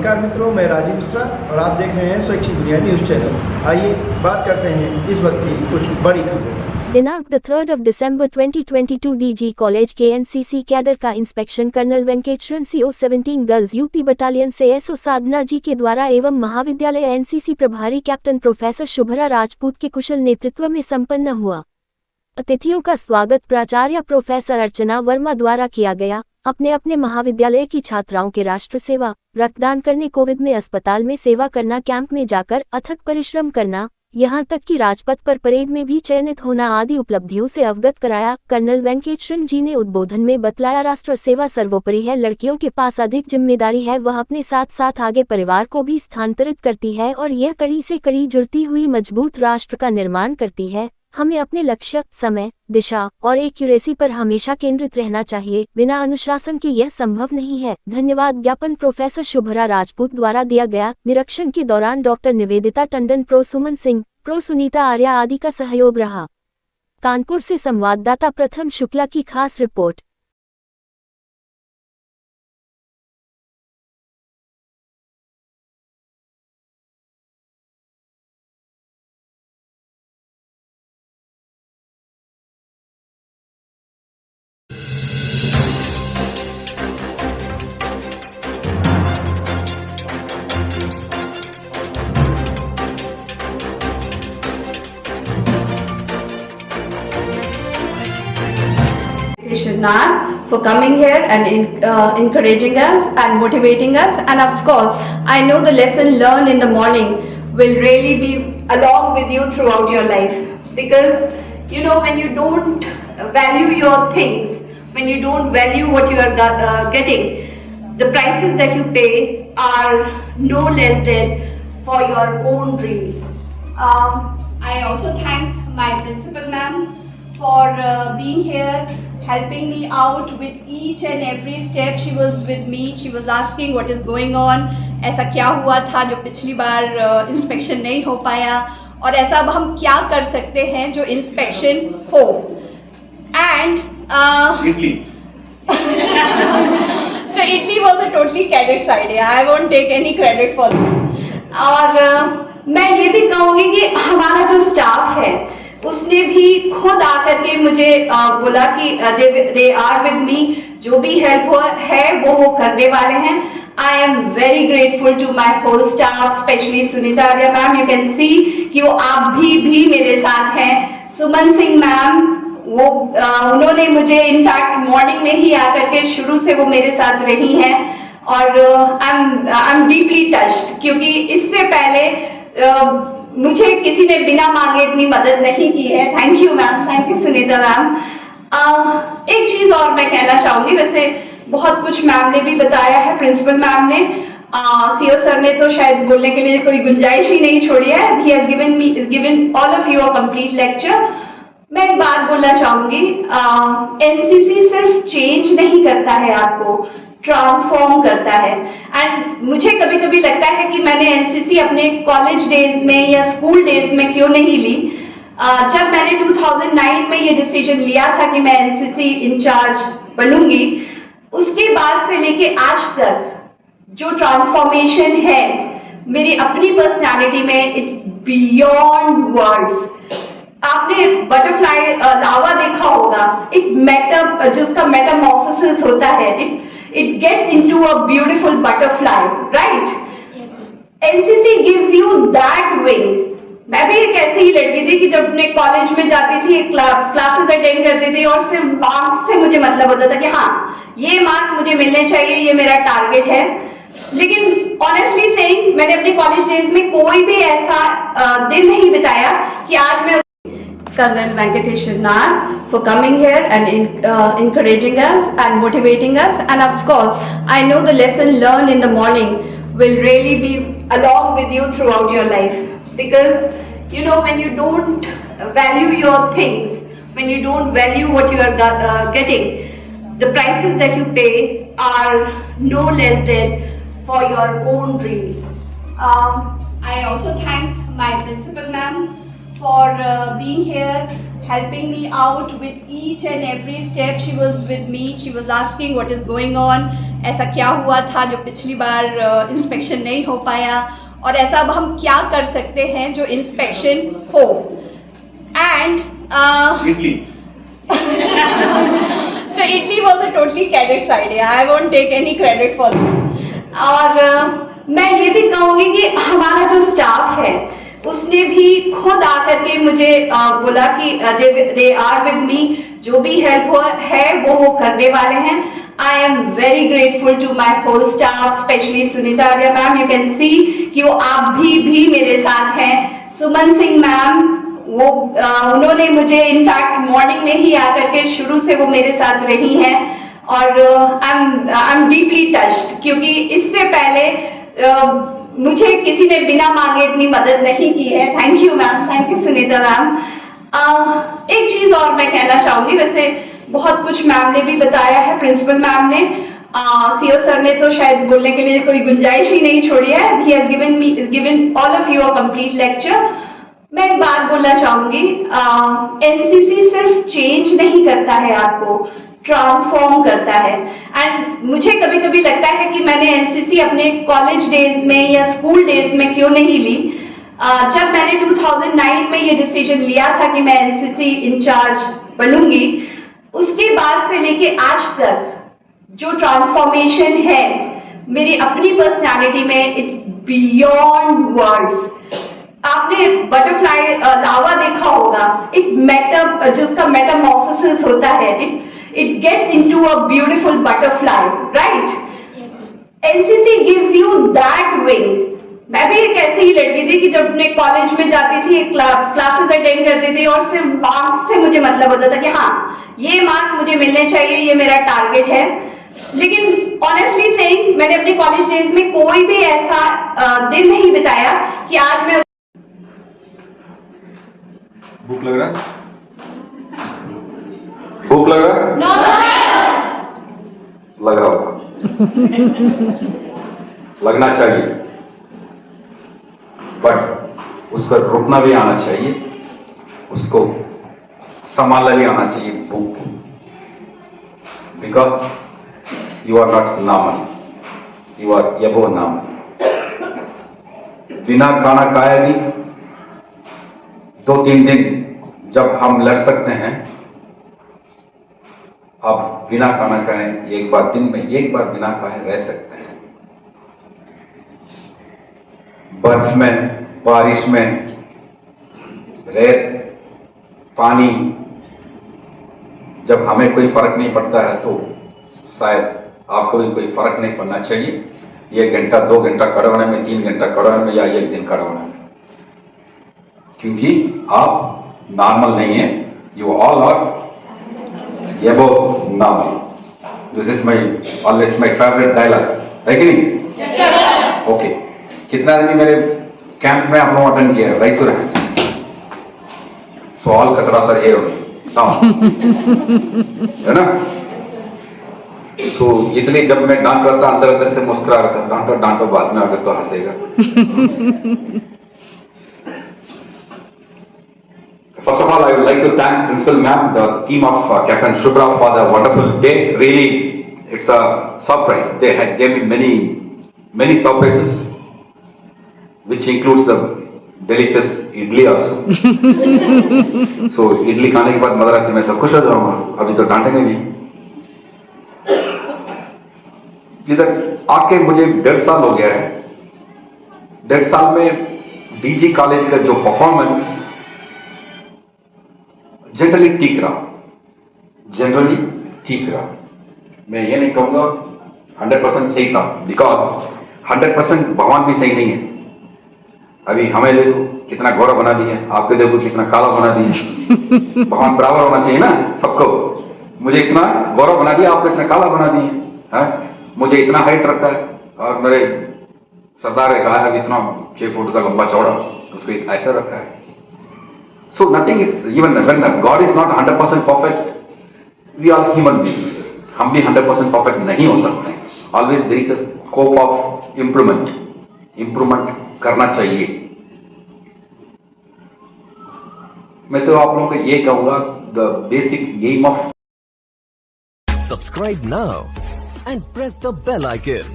नमस्कार मित्रों, मैं राजीव मिश्रा और आप देख रहे हैं स्वैच्छिक दुनिया न्यूज़ चैनल। आइए बात करते हैं इस वक्त की कुछ बड़ी खबरें। दिनांक 3 दिसंबर 2022 डीजी कॉलेज के एनसीसी कैडर का inspection colonel Venkateswaran CO 17 girls UP battalion से SO साधना जी के द्वारा एवं महाविद्यालय एनसीसी प्रभारी कैप्टन प्रोफेसर शुभरा राजपूत के कुशल नेतृत्व में संपन्न हुआ। अतिथियों का स्वागत प्राचार्य प्रोफेसर अर्चना वर्मा द्वारा किया गया। अपने अपने महाविद्यालय की छात्राओं के राष्ट्र सेवा, रक्तदान करने, कोविड में अस्पताल में सेवा करना, कैंप में जाकर अथक परिश्रम करना, यहाँ तक कि राजपथ पर परेड में भी चयनित होना आदि उपलब्धियों से अवगत कराया। कर्नल वेंकटेश्वरन जी ने उद्बोधन में बतलाया, राष्ट्र सेवा सर्वोपरि है, लड़कियों के पास अधिक जिम्मेदारी है, वह अपने साथ साथ आगे परिवार को भी स्थानांतरित करती है और यह कड़ी से कड़ी जुड़ती हुई मजबूत राष्ट्र का निर्माण करती है। हमें अपने लक्ष्य, समय, दिशा और एक्यूरेसी पर हमेशा केंद्रित रहना चाहिए। बिना अनुशासन के यह संभव नहीं है। धन्यवाद ज्ञापन प्रोफेसर शुभरा राजपूत द्वारा दिया गया। निरीक्षण के दौरान डॉक्टर निवेदिता टंडन, प्रो सुमन सिंह, प्रो सुनीता आर्या आदि का सहयोग रहा। कानपुर से संवाददाता प्रथम शुक्ला की खास report. For coming here and encouraging us and motivating us, and of course I know the lesson learned in the morning will really be along with you throughout your life, because you know, when you don't value your things, when you don't value what you are getting, the prices that you pay are no less than for your own dreams. I also thank my principal ma'am for being here, helping me out with each and every step. She was with me, she was asking what is going on, ऐसा क्या हुआ था जो पिछली बार inspection नहीं हो पाया, और ऐसा अब हम क्या कर सकते हैं जो इंस्पेक्शन हो। And so Italy was a totally cadet's idea. I won't take any credit for that. और मैं ये भी कहूँगी कि हमारा जो स्टाफ है उसने भी खुद आकर के मुझे बोला कि दे आर विद मी, जो भी हेल्प है वो करने वाले हैं। I am very grateful to my whole staff, specially Sunita Arya ma'am. You can see कि वो आप भी मेरे साथ हैं। सुमन सिंह मैम, वो उन्होंने मुझे इनफैक्ट मॉर्निंग में ही आकर के शुरू से वो मेरे साथ रही हैं, और आई एम डीपली टच्ड, क्योंकि इससे पहले मुझे किसी ने बिना मांगे इतनी मदद नहीं की है। Thank you ma'am, thank you Sunita ma'am. एक चीज और मैं कहना चाहूंगी, वैसे बहुत कुछ मैम ने भी बताया है, प्रिंसिपल मैम ने, CO सर ने तो शायद बोलने के लिए कोई गुंजाइश ही नहीं छोड़ी है। He has given all of you a complete lecture. मैं एक बात बोलना चाहूंगी, एनसीसी सिर्फ चेंज नहीं करता है, आपको ट्रांसफॉर्म करता है। एंड मुझे कभी कभी लगता है कि मैंने एनसीसी अपने कॉलेज डेज में या स्कूल डेज में क्यों नहीं ली। जब मैंने 2009 में ये डिसीजन लिया था कि मैं एनसीसी इंचार्ज बनूंगी, उसके बाद से लेके आज तक जो ट्रांसफॉर्मेशन है मेरी अपनी पर्सनालिटी में, इट्स बियॉन्ड वर्ड्स। आपने बटरफ्लाई लावा देखा होगा, जो उसका मेटामॉर्फोसिस होता है, it gets into a beautiful butterfly, right? Yes, ma'am. NCC gives you that wing. मैं भी एक ऐसी ही लड़की थी कि जब अपने कॉलेज में जाती थी, क्लासेस अटेंड करती थी और सिर्फ मार्क्स से मुझे मतलब होता था कि हाँ, ये मार्क्स मुझे मिलने चाहिए, ये मेरा टारगेट है। लेकिन ऑनेस्टली सेइंग, मैंने अपने कॉलेज डेज में कोई भी ऐसा दिन नहीं बिताया कि आज मैं Colonel Venkateshwar for coming here and encouraging us and motivating us, and of course I know the lesson learned in the morning will really be along with you throughout your life, because you know, when you don't value your things, when you don't value what you are getting, the prices that you pay are no less than for your own dreams. I also thank my principal ma'am for being here, helping me out with each and every step. She was with me. She was asking what is going on. ऐसा क्या हुआ था जो पिछली बार inspection नहीं हो पाया, और ऐसा अब हम क्या कर सकते हैं जो इंस्पेक्शन हो. And so Italy was a totally cadet's idea. I won't take any credit for that. और मैं ये भी कहूँगी कि हमारा जो स्टाफ है उसने भी खुद आकर के मुझे बोला कि दे आर विद मी, जो भी हेल्प है वो करने वाले हैं. I am very grateful to my whole staff, specially Sunita Arya ma'am. You can see कि वो आप भी मेरे साथ हैं. सुमन सिंह मैम, वो उन्होंने मुझे इनफैक्ट मॉर्निंग में ही आकर के शुरू से वो मेरे साथ रही हैं. और आई एम डीपली टच्ड, क्योंकि इससे पहले मुझे किसी ने बिना मांगे इतनी मदद नहीं की है. Thank you ma'am, thank you Sunita ma'am. एक चीज और मैं कहना चाहूंगी, वैसे बहुत कुछ मैम ने भी बताया है, प्रिंसिपल मैम ने, सीओ सर ने तो शायद बोलने के लिए कोई गुंजाइश ही नहीं छोड़ी है. He has given all of you a complete lecture. मैं एक बात बोलना चाहूंगी, एनसीसी सिर्फ चेंज नहीं करता है, आपको ट्रांसफॉर्म करता है. एंड मुझे कभी कभी लगता है कि मैंने एनसीसी अपने कॉलेज डेज में या स्कूल डेज में क्यों नहीं ली. जब मैंने 2009 में ये डिसीजन लिया था कि मैं एनसीसी इंचार्ज बनूंगी, उसके बाद से लेके आज तक जो ट्रांसफॉर्मेशन है मेरी अपनी पर्सनालिटी में, इट्स बियॉन्ड वर्ड्स. आपने बटरफ्लाई लावा देखा होगा, जो उसका मेटामॉर्फोसिस होता है, it gets into a beautiful butterfly, right? NCC gives you that wing. मैं भी एक ऐसी ही लड़की थी कि जब अपने कॉलेज में जाती थी, क्लासेस अटेंड करती थी और सिर्फ मार्क्स से मुझे मतलब होता था कि हाँ ये मार्क्स मुझे मिलने चाहिए, ये मेरा टारगेट है. लेकिन ऑनेस्टली सेइंग, मैंने अपने कॉलेज डेज में कोई भी ऐसा दिन नहीं बिताया कि आज मैं. भूख लग रहा है? भूख लग रहा है? No. लग रहा होगा. लगना चाहिए, बट उसका रुकना भी आना चाहिए, उसको संभालना भी आना चाहिए. भूख, because you are not normal, you are above normal. बिना खाना खाए भी 2-3 दिन जब हम लड़ सकते हैं, अब बिना खाना खाए एक बार, दिन में एक बार बिना खाए रह सकते हैं. बर्फ में, बारिश में, रेत, पानी, जब हमें कोई फर्क नहीं पड़ता है तो शायद आपको भी कोई फर्क नहीं पड़ना चाहिए. 1 घंटा 2 घंटा खड़ा होने में, 3 घंटा खड़ा होने में, या 1 दिन खड़ा होने में, क्योंकि आप नॉर्मल नहीं है. You all are above normal. This is my always my favourite dialogue, है कि नहीं? Yes, sir. ओके. कितना आदमी मेरे कैंप में आप लोग अटेंड किया है? राइस सो ऑल कचरा सर हेयर है ना? तो इसलिए जब मैं डांट रहा था, अंदर अंदर से मुस्कुरा रहा था. डांटो डांटो, बाद में आकर तो हंसेगा. First of all, I would like to thank Principal Ma'am, the team of Captain Shubhra for the wonderful day. Really, it's a surprise. They gave me many surprises, which includes the delicious idli also. So idli खाने के बाद मद्रासी में तो खुश हो जाऊंगा, अभी तो डांटेंगे भी. इधर आके मुझे 1.5 साल हो गया है. 1.5 साल में डीजी कॉलेज का जो परफॉर्मेंस जनरली ठीक रहा. मैं ये नहीं कहूंगा 100% सही था, बिकॉज 100% भगवान भी सही नहीं है. अभी हमें देखो कितना गौरव बना दिया, आपके देखो कितना काला बना दिया. भगवान बराबर होना चाहिए ना सबको. मुझे इतना गौरव बना दिया, आपको इतना काला बना दिया. मुझे इतना हाइट रखा है, और मेरे सरदार ने कहा है कि इतना 6 फुट का लंबा चौड़ा, उसको ऐसा रखा है. So nothing is, even when God is not 100% perfect, we are human beings. हम भी 100% perfect नहीं हो सकते. Always there is a scope of improvement. Improvement करना चाहिए. मैं तो आप लोगों को ये कहूंगा, the basic aim of Subscribe now and press the bell icon.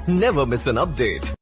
Never miss an update.